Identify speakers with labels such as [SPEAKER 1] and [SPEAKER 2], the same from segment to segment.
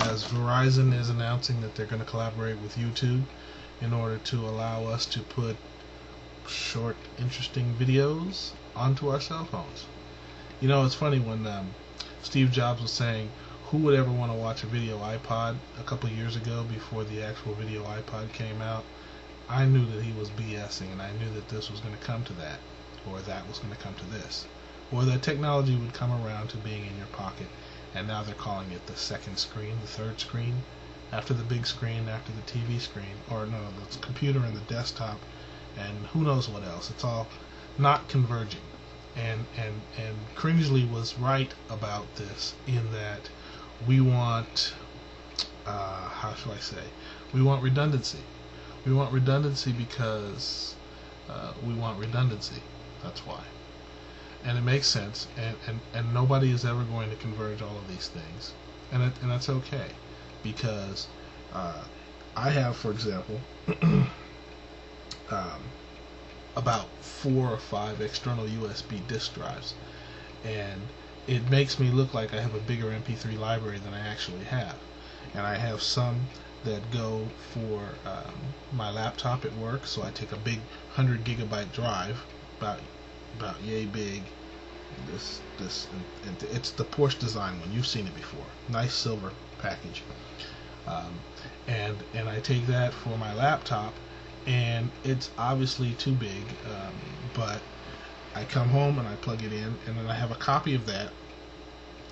[SPEAKER 1] as Verizon is announcing that they're going to collaborate with YouTube in order to allow us to put short, interesting videos onto our cell phones. You know, it's funny when Steve Jobs was saying, who would ever want to watch a video iPod a couple years ago before the actual video iPod came out? I knew that he was BSing, and I knew that this was going to come to that, or that was going to come to this, or that technology would come around to being in your pocket, and now they're calling it the second screen, the third screen, after the big screen, after the TV screen, or no, the computer and the desktop, and who knows what else. It's all not converging. And Cringely was right about this in that we want, how shall I say, we want redundancy. We want redundancy because we want redundancy. That's why. And it makes sense, and nobody is ever going to converge all of these things. And that's okay, because I have, for example, about 4 or 5 external USB disk drives, and it makes me look like I have a bigger MP3 library than I actually have. And I have some that go for my laptop at work, so I take a big 100 gigabyte drive, about yay big. This and it's the Porsche design one. You've seen it before. Nice silver package. And I take that for my laptop, and it's obviously too big, but I come home and I plug it in, and then I have a copy of that,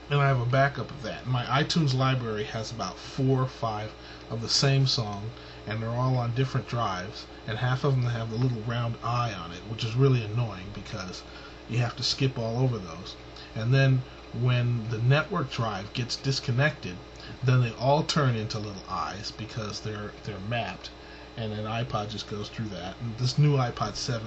[SPEAKER 1] and I have a backup of that. My iTunes library has about 4 or 5 of the same song, and they're all on different drives, and half of them have the little round eye on it, which is really annoying because you have to skip all over those. And then when the network drive gets disconnected, then they all turn into little eyes because they're mapped, and an iPod just goes through that. And this new iPod 7,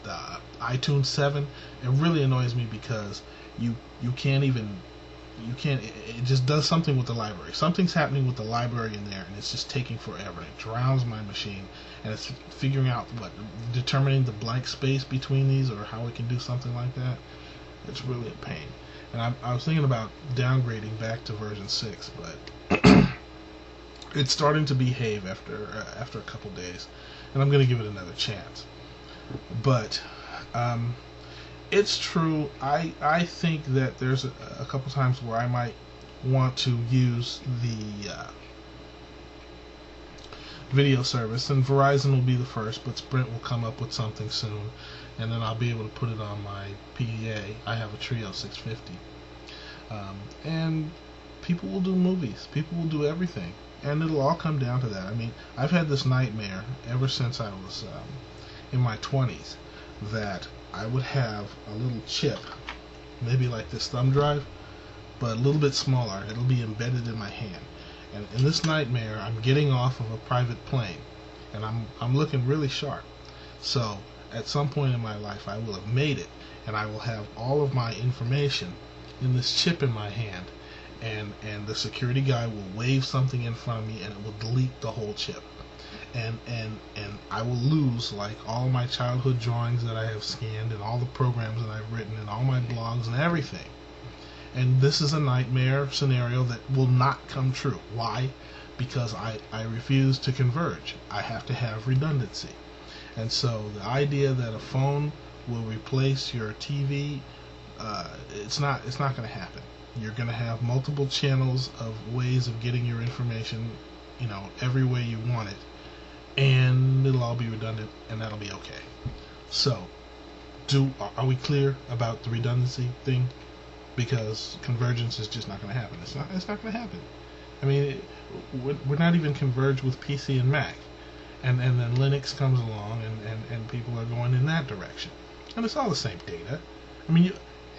[SPEAKER 1] the iTunes 7, it really annoys me because you can't it just does something with the library. Something's happening with the library in there, and it's just taking forever. It drowns my machine, and it's figuring out determining the blank space between these, or how it can do something like that. It's really a pain. And I was thinking about downgrading back to version 6, but it's starting to behave after a couple days, and I'm going to give it another chance. But it's true. I think that there's a couple times where I might want to use the video service, and Verizon will be the first, but Sprint will come up with something soon, and then I'll be able to put it on my PDA. I have a Trio 650, and people will do movies, people will do everything, and it'll all come down to that. I mean, I've had this nightmare ever since I was in my 20s, that I would have a little chip, maybe like this thumb drive, but a little bit smaller. It'll be embedded in my hand. And in this nightmare, I'm getting off of a private plane, and I'm looking really sharp. So at some point in my life, I will have made it, and I will have all of my information in this chip in my hand, and the security guy will wave something in front of me, and it will delete the whole chip. And I will lose like all my childhood drawings that I have scanned, and all the programs that I've written, and all my blogs and everything. And this is a nightmare scenario that will not come true. Why? Because I refuse to converge. I have to have redundancy. And so the idea that a phone will replace your TV, it's not going to happen. You're going to have multiple channels of ways of getting your information, every way you want it, and it'll all be redundant, and that'll be okay. So, are we clear about the redundancy thing? Because convergence is just not going to happen. It's not going to happen. I mean, we're not even converged with PC and Mac, and then Linux comes along, and people are going in that direction, and it's all the same data. I mean,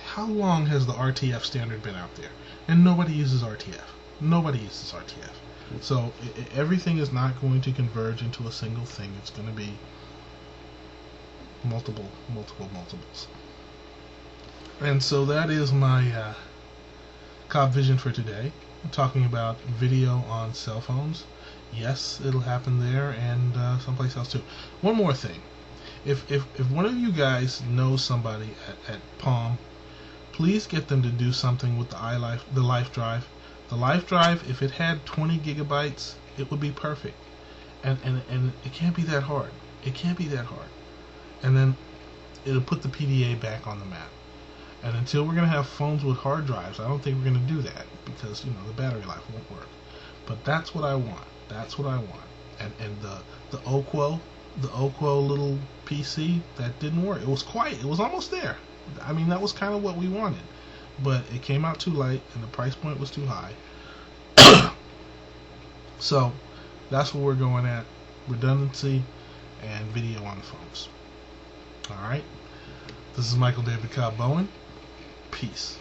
[SPEAKER 1] how long has the RTF standard been out there? And nobody uses RTF. Nobody uses RTF. So everything is not going to converge into a single thing. It's going to be multiples. And so that is my Cobb Vision for today. I'm talking about video on cell phones. Yes, it'll happen there, and someplace else too. One more thing. If one of you guys knows somebody at Palm, please get them to do something with the Life Drive The life drive, if it had 20 gigabytes, it would be perfect. And it can't be that hard. It can't be that hard. And then it'll put the PDA back on the map. And until we're going to have phones with hard drives, I don't think we're going to do that, because, you know, the battery life won't work. But that's what I want. That's what I want. And the Oquo little PC, that didn't work. It was almost there. I mean, that was kind of what we wanted. But it came out too late, and the price point was too high. So that's what we're going at: redundancy and video on the phones. Alright, this is Michael David Cobb Bowen. Peace.